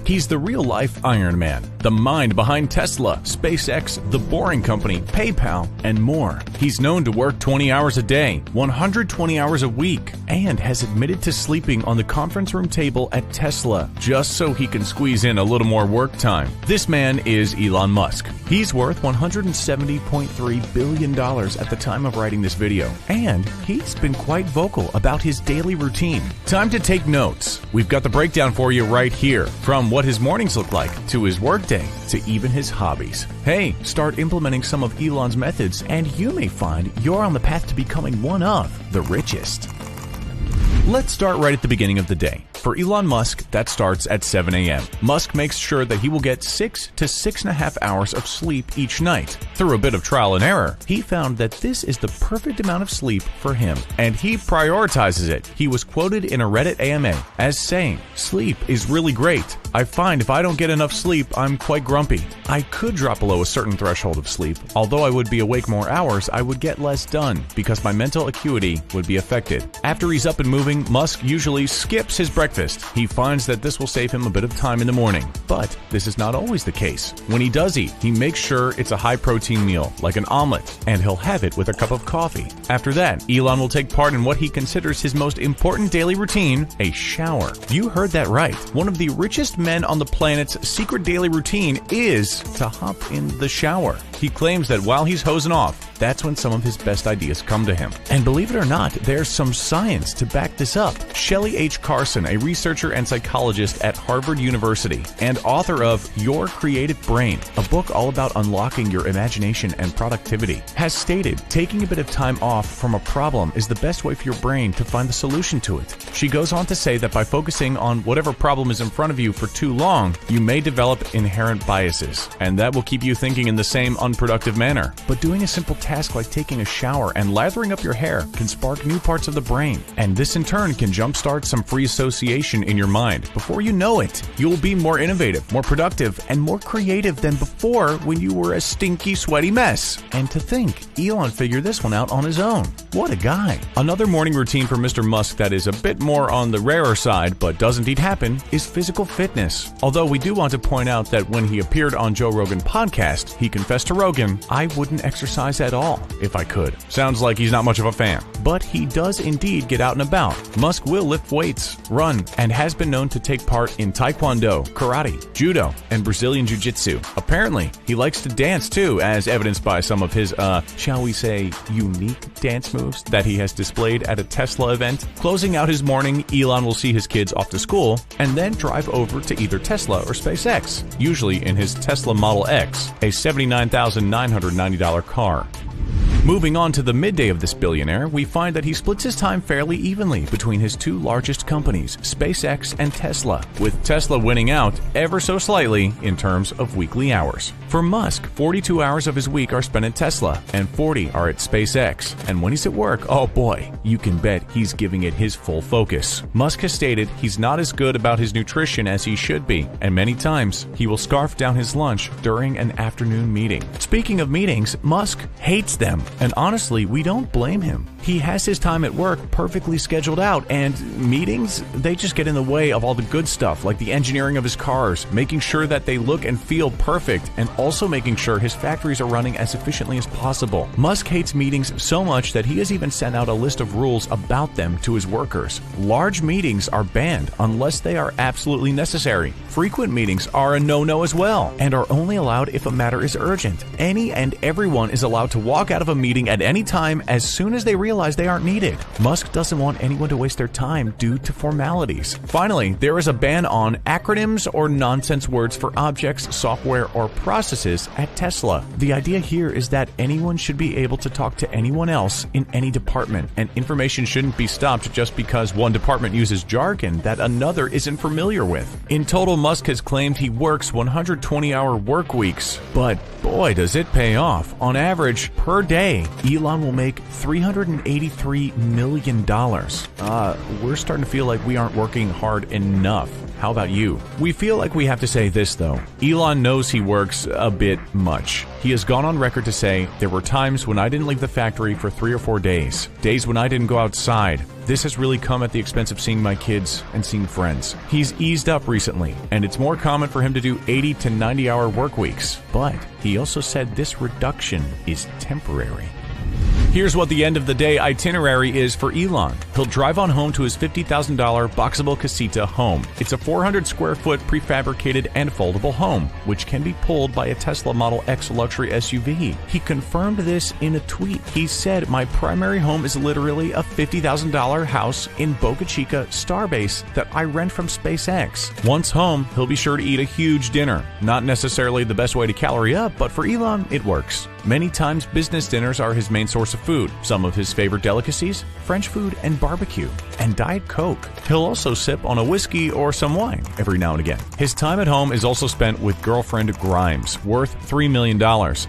He's the real-life Iron Man, the mind behind Tesla, SpaceX, The Boring Company, PayPal, and more. He's known to work 20 hours a day, 120 hours a week, and has admitted to sleeping on the conference room table at Tesla just so he can squeeze in a little more work time. This man is Elon Musk. He's worth $170.3 billion at the time of writing this video, and he's been quite vocal about his daily routine. Time to take notes. We've got the breakdown for you right here, from what his mornings look like, to his workday, to even his hobbies. Hey, start implementing some of Elon's methods, and you may find you're on the path to becoming one of the richest. Let's start right at the beginning of the day. For Elon Musk, that starts at 7 a.m. Musk makes sure that he will get 6 to 6.5 hours of sleep each night. Through a bit of trial and error, he found that this is the perfect amount of sleep for him, and he prioritizes it. He was quoted in a Reddit AMA as saying, "Sleep is really great. I find if I don't get enough sleep, I'm quite grumpy. I could drop below a certain threshold of sleep. Although I would be awake more hours, I would get less done because my mental acuity would be affected." After he's up and moving, Musk usually skips his breakfast. He finds that this will save him a bit of time in the morning. But this is not always the case. When he does eat, he makes sure it's a high-protein meal, like an omelet, and he'll have it with a cup of coffee. After that, Elon will take part in what he considers his most important daily routine, a shower. You heard that right. One of the richest men on the planet's secret daily routine is to hop in the shower. He claims that while he's hosing off, that's when some of his best ideas come to him. And believe it or not, there's some science to back this up. Shelley H. Carson, a researcher and psychologist at Harvard University and author of Your Creative Brain, a book all about unlocking your imagination and productivity, has stated taking a bit of time off from a problem is the best way for your brain to find the solution to it. She goes on to say that by focusing on whatever problem is in front of you for too long, you may develop inherent biases, and that will keep you thinking in the same unproductive manner. But doing a simple task like taking a shower and lathering up your hair can spark new parts of the brain, and this in turn can jumpstart some free association in your mind. Before you know it, you'll be more innovative, more productive, and more creative than before when you were a stinky, sweaty mess. And to think, Elon figured this one out on his own. What a guy. Another morning routine for Mr. Musk that is a bit more on the rarer side, but does indeed happen, is physical fitness. Although we do want to point out that when he appeared on Joe Rogan's podcast, he confessed to Rogan, "I wouldn't exercise at all if I could." Sounds like he's not much of a fan. But he does indeed get out and about. Musk will lift weights, run, and has been known to take part in taekwondo, karate, judo, and Brazilian jiu-jitsu. Apparently, he likes to dance too, as evidenced by some of his, shall we say, unique dance moves that he has displayed at a Tesla event. Closing out his morning, Elon will see his kids off to school and then drive over to either Tesla or SpaceX, usually in his Tesla Model X, a $79,990 car. Moving on to the midday of this billionaire, we find that he splits his time fairly evenly between his two largest companies, SpaceX and Tesla, with Tesla winning out ever so slightly in terms of weekly hours. For Musk, 42 hours of his week are spent at Tesla and 40 are at SpaceX. And when he's at work, oh boy, you can bet he's giving it his full focus. Musk has stated he's not as good about his nutrition as he should be, and many times he will scarf down his lunch during an afternoon meeting. Speaking of meetings, Musk hates them. And honestly, we don't blame him. He has his time at work perfectly scheduled out, and meetings, they just get in the way of all the good stuff, like the engineering of his cars, making sure that they look and feel perfect, and also making sure his factories are running as efficiently as possible. Musk hates meetings so much that he has even sent out a list of rules about them to his workers. Large meetings are banned unless they are absolutely necessary. Frequent meetings are a no-no as well, and are only allowed if a matter is urgent. Any and everyone is allowed to walk out of a meeting at any time as soon as they realize they aren't needed. Musk doesn't want anyone to waste their time due to formalities. Finally, there is a ban on acronyms or nonsense words for objects, software, or processes at Tesla. The idea here is that anyone should be able to talk to anyone else in any department, and information shouldn't be stopped just because one department uses jargon that another isn't familiar with. In total, Musk has claimed he works 120-hour work weeks, but boy does it pay off. On average, per day, Elon will make $383 million. We're starting to feel like we aren't working hard enough. How about you? We feel like we have to say this though. Elon knows he works a bit much. He has gone on record to say, "There were times when I didn't leave the factory for 3 or 4 days. Days when I didn't go outside. This has really come at the expense of seeing my kids and seeing friends." He's eased up recently, and it's more common for him to do 80 to 90-hour work weeks. But he also said this reduction is temporary. Here's what the end of the day itinerary is for Elon. He'll drive on home to his $50,000 boxable casita home. It's a 400 square foot prefabricated and foldable home, which can be pulled by a Tesla Model X luxury SUV. He confirmed this in a tweet. He said, "My primary home is literally a $50,000 house in Boca Chica Starbase that I rent from SpaceX." Once home, he'll be sure to eat a huge dinner. Not necessarily the best way to calorie up, but for Elon, it works. Many times, business dinners are his main source of food. Some of his favorite delicacies, French food and barbecue, and Diet Coke. He'll also sip on a whiskey or some wine every now and again. His time at home is also spent with girlfriend Grimes, worth $3 million,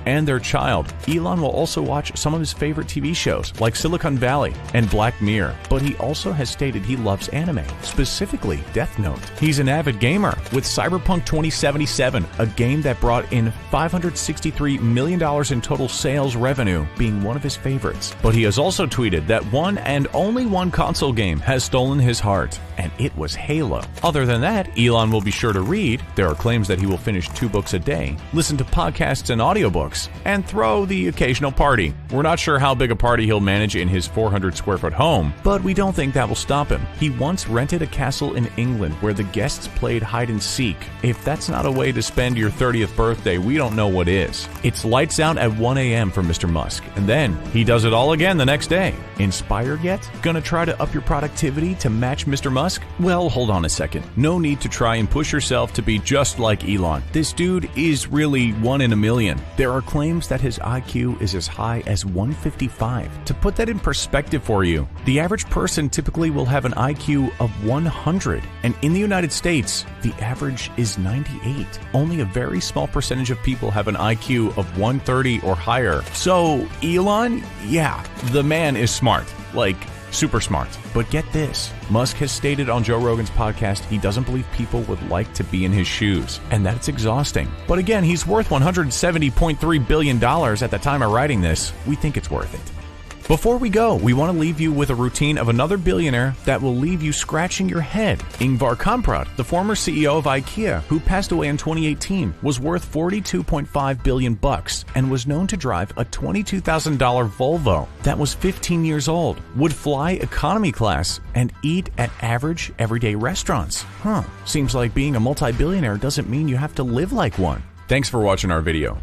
and their child. Elon will also watch some of his favorite TV shows, like Silicon Valley and Black Mirror, but he also has stated he loves anime, specifically Death Note. He's an avid gamer, with Cyberpunk 2077, a game that brought in $563 million in total sales revenue, being one of his favorites. But he has also tweeted that one and only one console game has stolen his heart, and it was Halo. Other than that, Elon will be sure to read. There are claims that he will finish 2 books a day, listen to podcasts and audiobooks, and throw the occasional party. We're not sure how big a party he'll manage in his 400 square foot home, but we don't think that will stop him. He once rented a castle in England where the guests played hide and seek. If that's not a way to spend your 30th birthday, we don't know what is. It's lights out at 1 a.m. for Mr. Musk, and then he does it all again the next day. Inspired yet? Gonna try to up your productivity to match Mr. Musk? Well, hold on a second. No need to try and push yourself to be just like Elon. This dude is really 1 in a million. There are claims that his IQ is as high as 155. To put that in perspective for you, the average person typically will have an IQ of 100, and in the United States, the average is 98. Only a very small percentage of people have an IQ of 130 or higher. So, Elon, yeah, the man is smart. Like, super smart. But get this, Musk has stated on Joe Rogan's podcast he doesn't believe people would like to be in his shoes, and that it's exhausting. But again, he's worth $170.3 billion at the time of writing this. We think it's worth it. Before we go, we want to leave you with a routine of another billionaire that will leave you scratching your head. Ingvar Kamprad, the former CEO of IKEA, who passed away in 2018, was worth $42.5 billion and was known to drive a $22,000 Volvo that was 15 years old, would fly economy class, and eat at average, everyday restaurants. Seems like being a multi-billionaire doesn't mean you have to live like one. Thanks for watching our video.